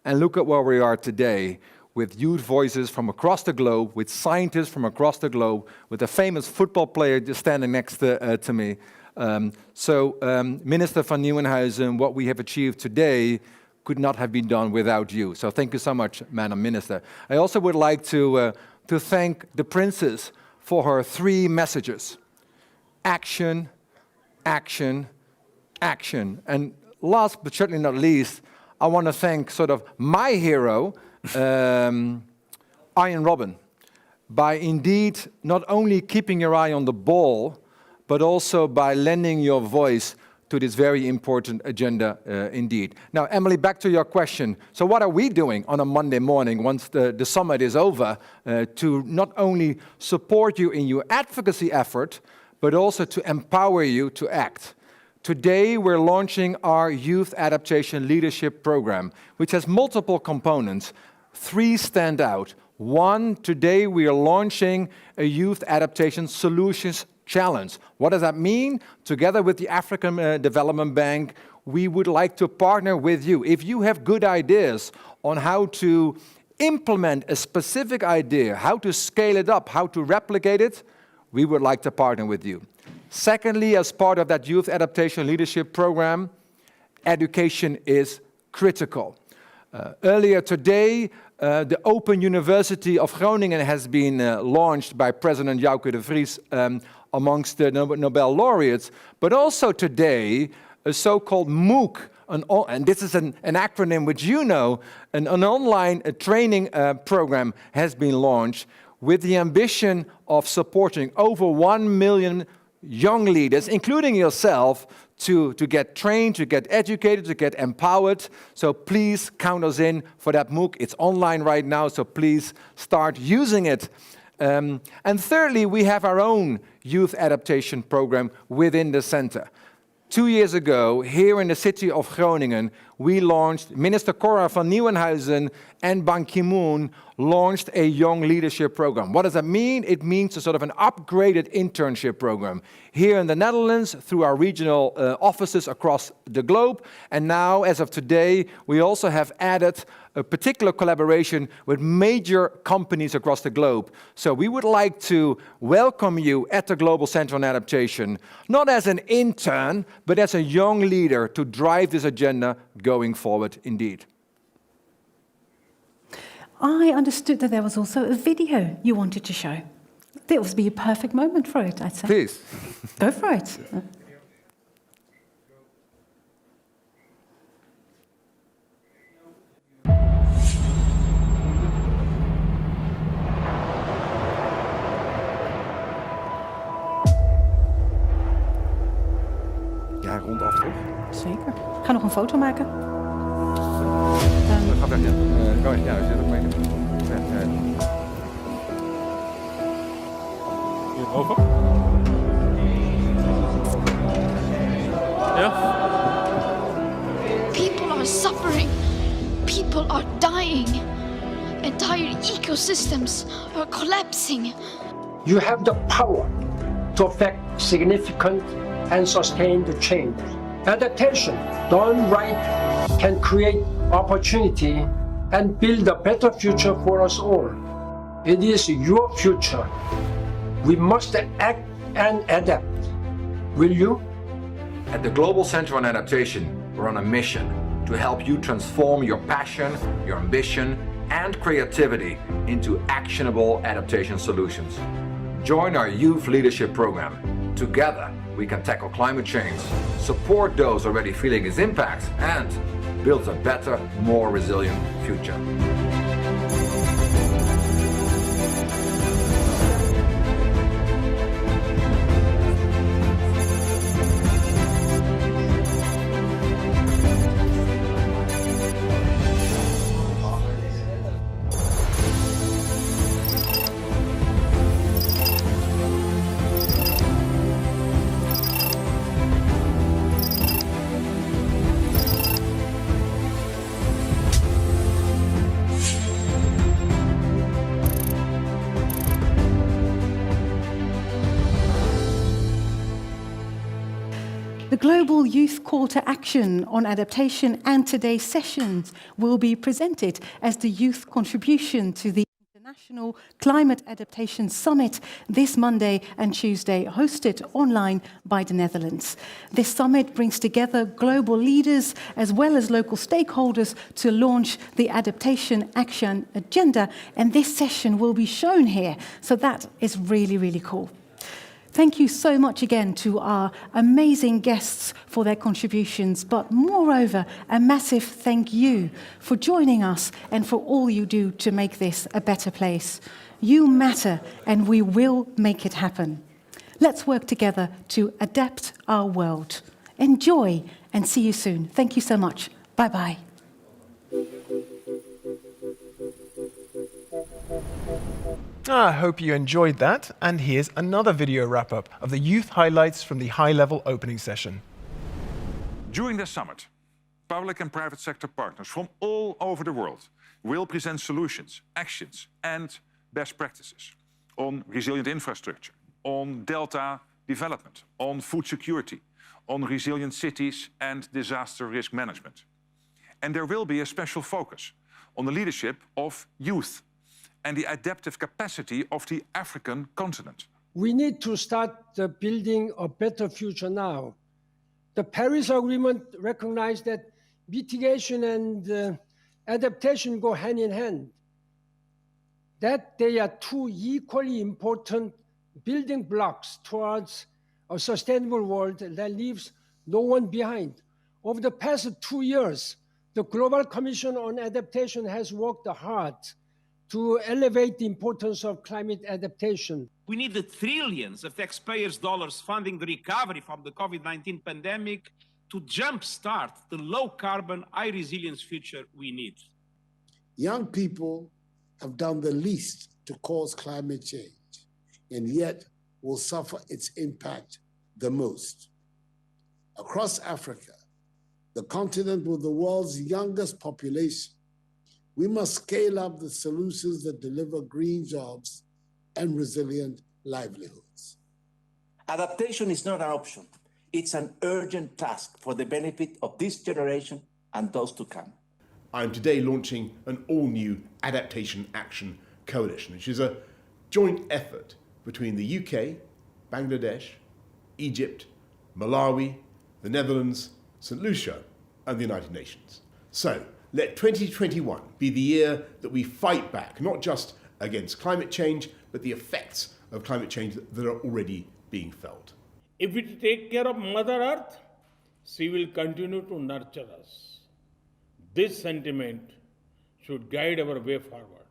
And look at where we are today, with youth voices from across the globe, with scientists from across the globe, with a famous football player just standing next to me. Minister van Nieuwenhuizen, what we have achieved today could not have been done without you. So thank you so much, Madam Minister. I also would like to thank the Princess for her 3 messages. Action, action, action. And last but certainly not least, I want to thank sort of my hero, Arjen Robben. by indeed not only keeping your eye on the ball, but also by lending your voice to this very important agenda indeed. Now, Emily, back to your question. So what are we doing on a Monday morning once the summit is over to not only support you in your advocacy effort, but also to empower you to act? Today, we're launching our Youth Adaptation Leadership Program, which has multiple components. 3 stand out. 1, today we are launching a Youth Adaptation Solutions Challenge. What does that mean? Together with the African Development Bank, we would like to partner with you. If you have good ideas on how to implement a specific idea, how to scale it up, how to replicate it, we would like to partner with you. Secondly, as part of that Youth Adaptation Leadership Program, education is critical. Earlier today, the Open University of Groningen has been launched by President Jouke de Vries amongst the Nobel laureates, but also today, a so-called MOOC, and this is an acronym which you know, an online training program has been launched with the ambition of supporting over 1 million young leaders, including yourself, to get trained, to get educated, to get empowered. So please count us in for that MOOC. It's online right now, so please start using it. And thirdly, we have our own youth adaptation program within the center. 2 years ago, here in the city of Groningen, we launched, Minister Cora van Nieuwenhuizen and Ban Ki-moon launched a young leadership program. What does that mean? It means a sort of an upgraded internship program here in the Netherlands through our regional offices across the globe. And now, as of today, we also have added a particular collaboration with major companies across the globe. So we would like to welcome you at the Global Center on Adaptation, not as an intern, but as a young leader to drive this agenda going forward indeed. I understood that there was also a video you wanted to show. This would be a perfect moment for it, I'd say. Please. Go for it. Ja, rondaf toch? Zeker. Ik ga nog een foto maken. Ga weg, ja. Ja, zit ook mee. Hierover? Ja? People are suffering. People are dying. Entire ecosystems are collapsing. You have the power to affect significant and sustained change. Adaptation, done right, can create opportunity and build a better future for us all. It is your future. We must act and adapt. Will you? At the Global Center on Adaptation, we're on a mission to help you transform your passion, your ambition, and creativity into actionable adaptation solutions. Join our Youth Leadership Program. Together, we can tackle climate change, support those already feeling its impact, and build a better, more resilient future. The Global Youth Call to Action on Adaptation and today's sessions will be presented as the youth contribution to the International Climate Adaptation Summit this Monday and Tuesday, hosted online by the Netherlands. This summit brings together global leaders as well as local stakeholders to launch the Adaptation Action Agenda, and this session will be shown here, so that is really, really cool. Thank you so much again to our amazing guests for their contributions, but moreover, a massive thank you for joining us and for all you do to make this a better place. You matter, and we will make it happen. Let's work together to adapt our world. Enjoy, and see you soon. Thank you so much. Bye-bye. I hope you enjoyed that, and here's another video wrap-up of the youth highlights from the high-level opening session. During this summit, public and private sector partners from all over the world will present solutions, actions and best practices on resilient infrastructure, on delta development, on food security, on resilient cities and disaster risk management. And there will be a special focus on the leadership of youth and the adaptive capacity of the African continent. We need to start building a better future now. The Paris Agreement recognized that mitigation and adaptation go hand in hand, that they are two equally important building blocks towards a sustainable world that leaves no one behind. Over the past 2 years, the Global Commission on Adaptation has worked hard to elevate the importance of climate adaptation. We need the trillions of taxpayers' dollars funding the recovery from the COVID-19 pandemic to jumpstart the low-carbon, high-resilience future we need. Young people have done the least to cause climate change, and yet will suffer its impact the most. Across Africa, the continent with the world's youngest population, we must scale up the solutions that deliver green jobs and resilient livelihoods. Adaptation is not an option. It's an urgent task for the benefit of this generation and those to come. I'm today launching an all-new Adaptation Action Coalition, which is a joint effort between the UK, Bangladesh, Egypt, Malawi, the Netherlands, St. Lucia, and the United Nations. So, let 2021 be the year that we fight back, not just against climate change, but the effects of climate change that are already being felt. If we take care of Mother Earth, she will continue to nurture us. This sentiment should guide our way forward.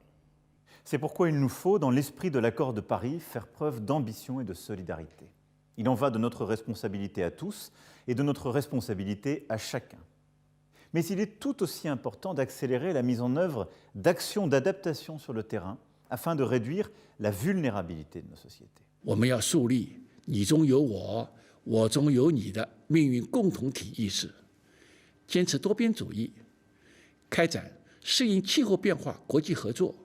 C'est pourquoi il nous faut, dans l'esprit de l'accord de Paris, faire preuve d'ambition et de solidarité. Il en va de notre responsabilité à tous et de notre responsabilité à chacun. Mais il est tout aussi important d'accélérer la mise en œuvre d'actions d'adaptation sur le terrain afin de réduire la vulnérabilité de nos sociétés. 我们要树立你中有我，我中有你的命运共同体意识，坚持多边主义，开展适应气候变化国际合作。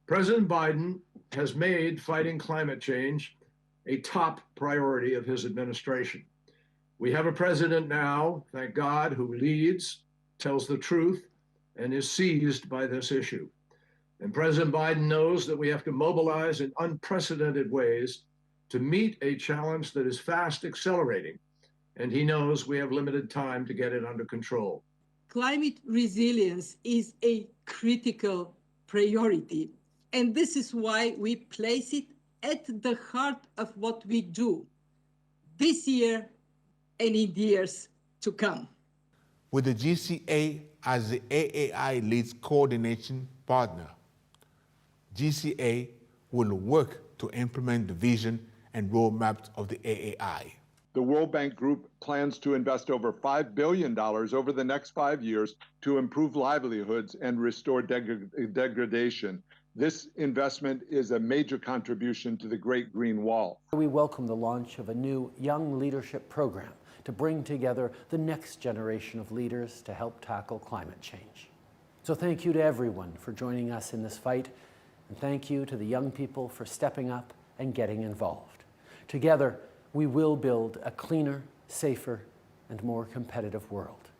President Biden has made fighting climate change a top priority of his administration. We have a president now, thank God, who leads, tells the truth, and is seized by this issue. And President Biden knows that we have to mobilize in unprecedented ways to meet a challenge that is fast accelerating. And he knows we have limited time to get it under control. Climate resilience is a critical priority. And this is why we place it at the heart of what we do this year and in the years to come. With the GCA as the AAI leads coordination partner, GCA will work to implement the vision and roadmaps of the AAI. The World Bank Group plans to invest over $5 billion over the next 5 years to improve livelihoods and restore degradation. This investment is a major contribution to the Great Green Wall. We welcome the launch of a new Young Leadership Program to bring together the next generation of leaders to help tackle climate change. So thank you to everyone for joining us in this fight, and thank you to the young people for stepping up and getting involved. Together, we will build a cleaner, safer, and more competitive world.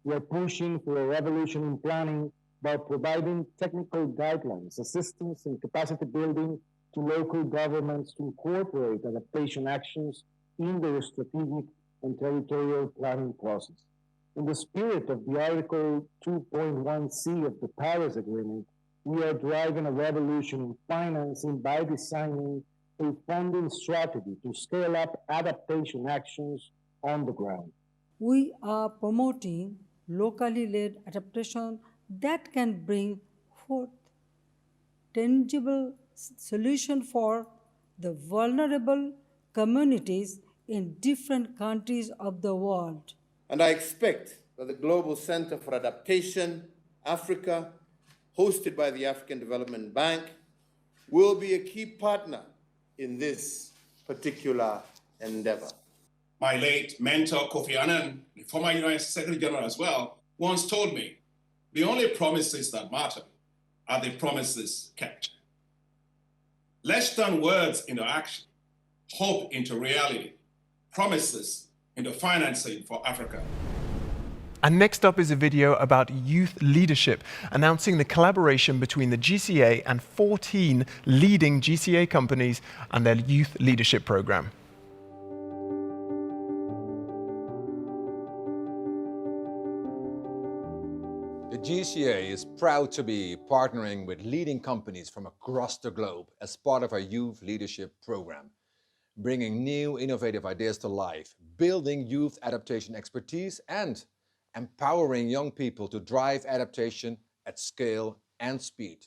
We're pushing for a revolution in planning by providing technical guidelines, assistance, and capacity building to local governments to incorporate adaptation actions in their strategic and territorial planning process. In the spirit of the Article 2.1c of the Paris Agreement, we are driving a revolution in financing by designing a funding strategy to scale up adaptation actions on the ground. We are promoting locally led adaptation that can bring forth tangible solutions for the vulnerable communities in different countries of the world. And I expect that the Global Center for Adaptation, Africa, hosted by the African Development Bank, will be a key partner in this particular endeavor. My late mentor, Kofi Annan, the former United Secretary General as well, once told me, the only promises that matter are the promises kept. Let's turn words into action, hope into reality, promises into financing for Africa. And next up is a video about youth leadership, announcing the collaboration between the GCA and 14 leading GCA companies and their youth leadership program. The GCA is proud to be partnering with leading companies from across the globe as part of our youth leadership program, bringing new innovative ideas to life, building youth adaptation expertise, and empowering young people to drive adaptation at scale and speed.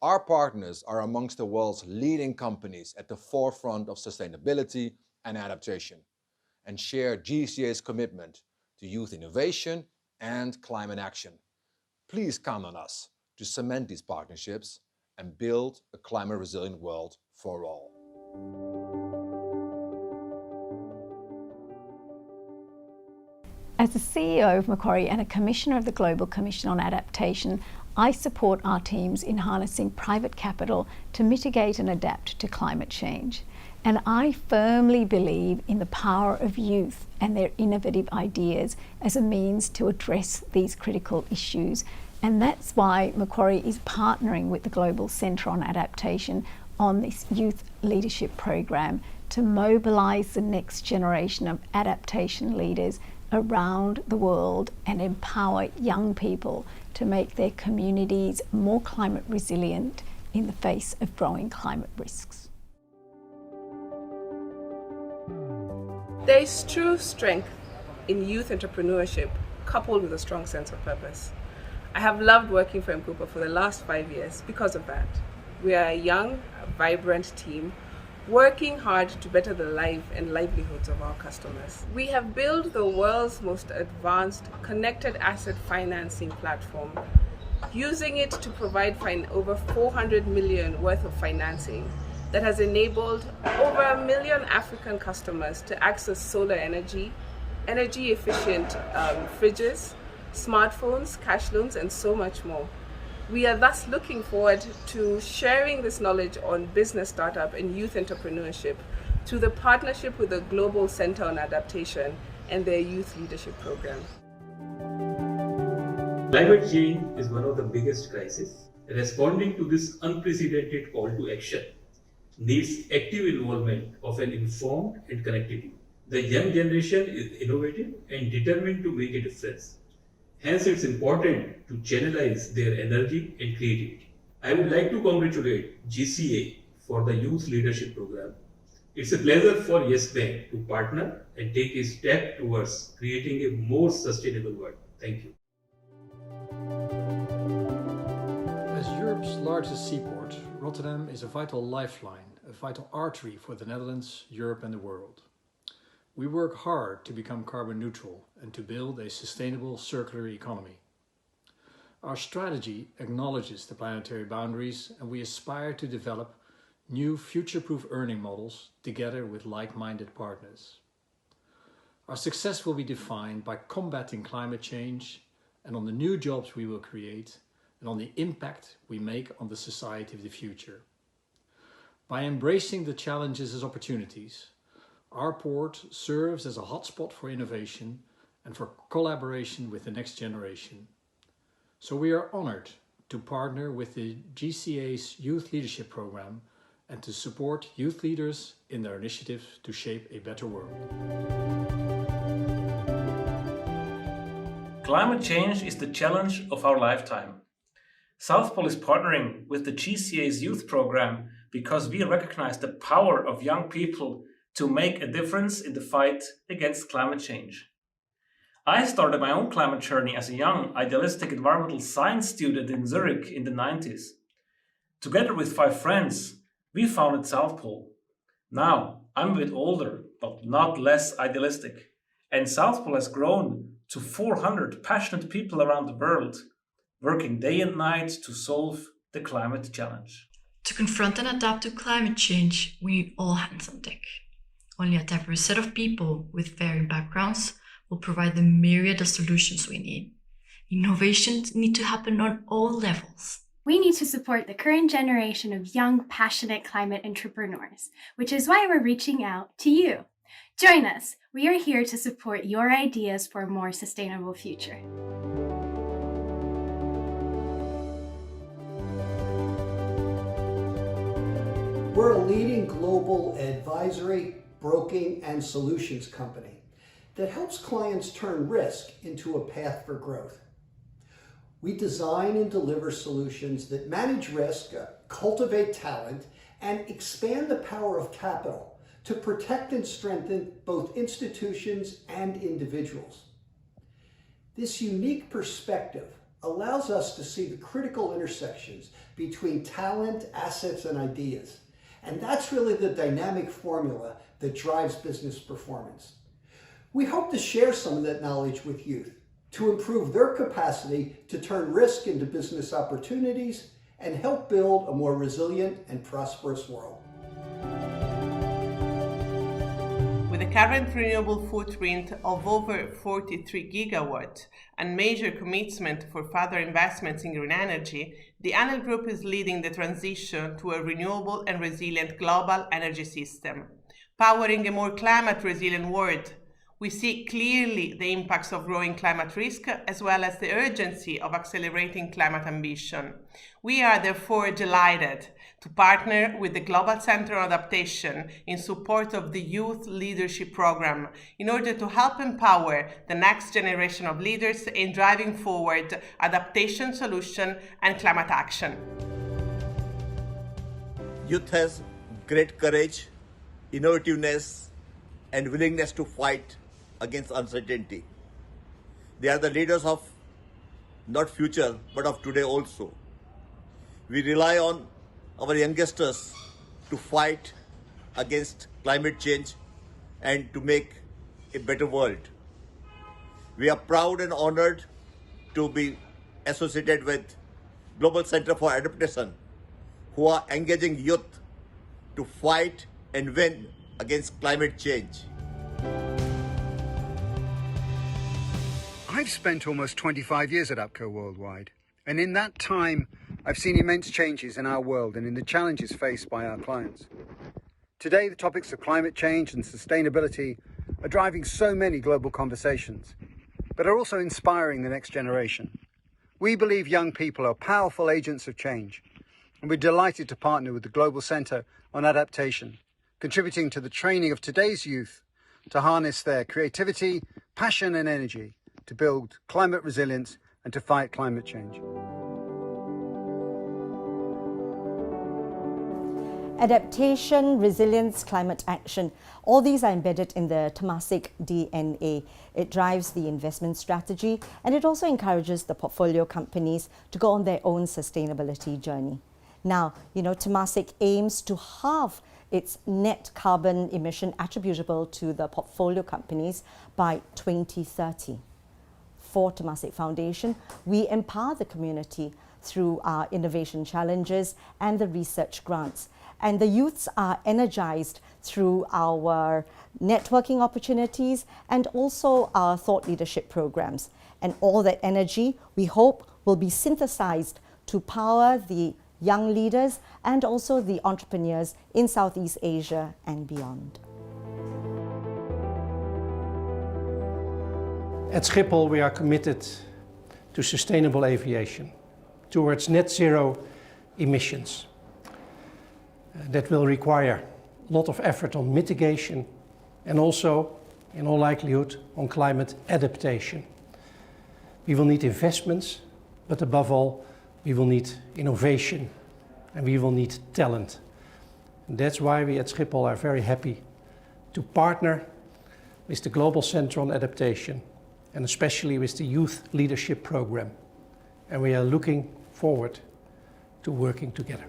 Our partners are amongst the world's leading companies at the forefront of sustainability and adaptation, and share GCA's commitment to youth innovation and climate action. Please count on us to cement these partnerships and build a climate-resilient world for all. As the CEO of Macquarie and a Commissioner of the Global Commission on Adaptation, I support our teams in harnessing private capital to mitigate and adapt to climate change. And I firmly believe in the power of youth and their innovative ideas as a means to address these critical issues. And that's why Macquarie is partnering with the Global Center on Adaptation on this youth leadership program to mobilise the next generation of adaptation leaders around the world and empower young people to make their communities more climate resilient in the face of growing climate risks. There is true strength in youth entrepreneurship coupled with a strong sense of purpose. I have loved working for Mkupa for the last 5 years because of that. We are a young, vibrant team working hard to better the life and livelihoods of our customers. We have built the world's most advanced connected asset financing platform, using it to provide over 400 million worth of financing that has enabled over 1 million African customers to access solar energy, energy efficient fridges, smartphones, cash loans, and so much more. We are thus looking forward to sharing this knowledge on business startup and youth entrepreneurship through the partnership with the Global Center on Adaptation and their youth leadership program. Climate change is one of the biggest crises. Responding to this unprecedented call to action needs active involvement of an informed and connected youth. The young generation is innovative and determined to make a difference. Hence, it's important to channelize their energy and creativity. I would like to congratulate GCA for the Youth Leadership Program. It's a pleasure for Yes Bank to partner and take a step towards creating a more sustainable world. Thank you. As Europe's largest seaport, Rotterdam is a vital lifeline, a vital artery for the Netherlands, Europe and the world. We work hard to become carbon neutral and to build a sustainable circular economy. Our strategy acknowledges the planetary boundaries, and we aspire to develop new future-proof earning models together with like-minded partners. Our success will be defined by combating climate change and on the new jobs we will create and on the impact we make on the society of the future. By embracing the challenges as opportunities, our port serves as a hotspot for innovation and for collaboration with the next generation. So we are honored to partner with the GCA's Youth Leadership Program and to support youth leaders in their initiative to shape a better world. Climate change is the challenge of our lifetime. South Pole is partnering with the GCA's youth program because we recognize the power of young people to make a difference in the fight against climate change. I started my own climate journey as a young, idealistic environmental science student in Zurich in the 90s. Together with 5 friends, we founded South Pole. Now, I'm a bit older, but not less idealistic. And South Pole has grown to 400 passionate people around the world, working day and night to solve the climate challenge. To confront and adapt to climate change, we need all hands on deck. Only a diverse set of people with varying backgrounds will provide the myriad of solutions we need. Innovations need to happen on all levels. We need to support the current generation of young, passionate climate entrepreneurs, which is why we're reaching out to you. Join us. We are here to support your ideas for a more sustainable future. We're a leading global advisory, broking, and solutions company that helps clients turn risk into a path for growth. We design and deliver solutions that manage risk, cultivate talent, and expand the power of capital to protect and strengthen both institutions and individuals. This unique perspective allows us to see the critical intersections between talent, assets, and ideas. And that's really the dynamic formula that drives business performance. We hope to share some of that knowledge with youth to improve their capacity to turn risk into business opportunities and help build a more resilient and prosperous world. With a current renewable footprint of over 43 gigawatts and major commitment for further investments in green energy, the Enel Group is leading the transition to a renewable and resilient global energy system, powering a more climate-resilient world. We see clearly the impacts of growing climate risk as well as the urgency of accelerating climate ambition. We are therefore delighted to partner with the Global Center of Adaptation in support of the Youth Leadership Program in order to help empower the next generation of leaders in driving forward adaptation solution and climate action. Youth has great courage, innovativeness, and willingness to fight against uncertainty. They are the leaders of not future, but of today also. We rely on our youngsters to fight against climate change and to make a better world. We are proud and honored to be associated with Global Center for Adaptation, who are engaging youth to fight and win against climate change. I've spent almost 25 years at APCO Worldwide, and in that time, I've seen immense changes in our world and in the challenges faced by our clients. Today, the topics of climate change and sustainability are driving so many global conversations, but are also inspiring the next generation. We believe young people are powerful agents of change, and we're delighted to partner with the Global Center on Adaptation, contributing to the training of today's youth to harness their creativity, passion, and energy to build climate resilience and to fight climate change. Adaptation, resilience, climate action, all these are embedded in the Temasek DNA. It drives the investment strategy and it also encourages the portfolio companies to go on their own sustainability journey. Now, Temasek aims to halve its net carbon emission attributable to the portfolio companies by 2030. For Temasek Foundation, we empower the community through our innovation challenges and the research grants. And the youths are energized through our networking opportunities and also our thought leadership programs. And all that energy, we hope, will be synthesized to power the young leaders and also the entrepreneurs in Southeast Asia and beyond. At Schiphol, we are committed to sustainable aviation, towards net zero emissions. That will require a lot of effort on mitigation and also, in all likelihood, on climate adaptation. We will need investments, but above all, we will need innovation and we will need talent. That's why we at Schiphol are very happy to partner with the Global Center on Adaptation and especially with the Youth Leadership Program. And we are looking forward to working together.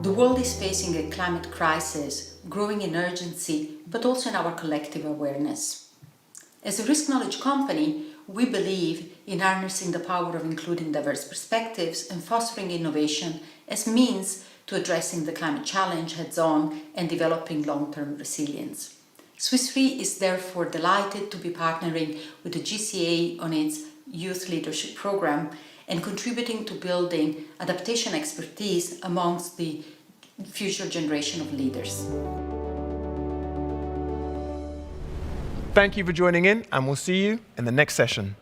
The world is facing a climate crisis, growing in urgency, but also in our collective awareness. As a risk knowledge company, we believe in harnessing the power of including diverse perspectives and fostering innovation as means to addressing the climate challenge heads-on and developing long-term resilience. Swiss Re is therefore delighted to be partnering with the GCA on its Youth Leadership Program and contributing to building adaptation expertise amongst the future generation of leaders. Thank you for joining in, and we'll see you in the next session.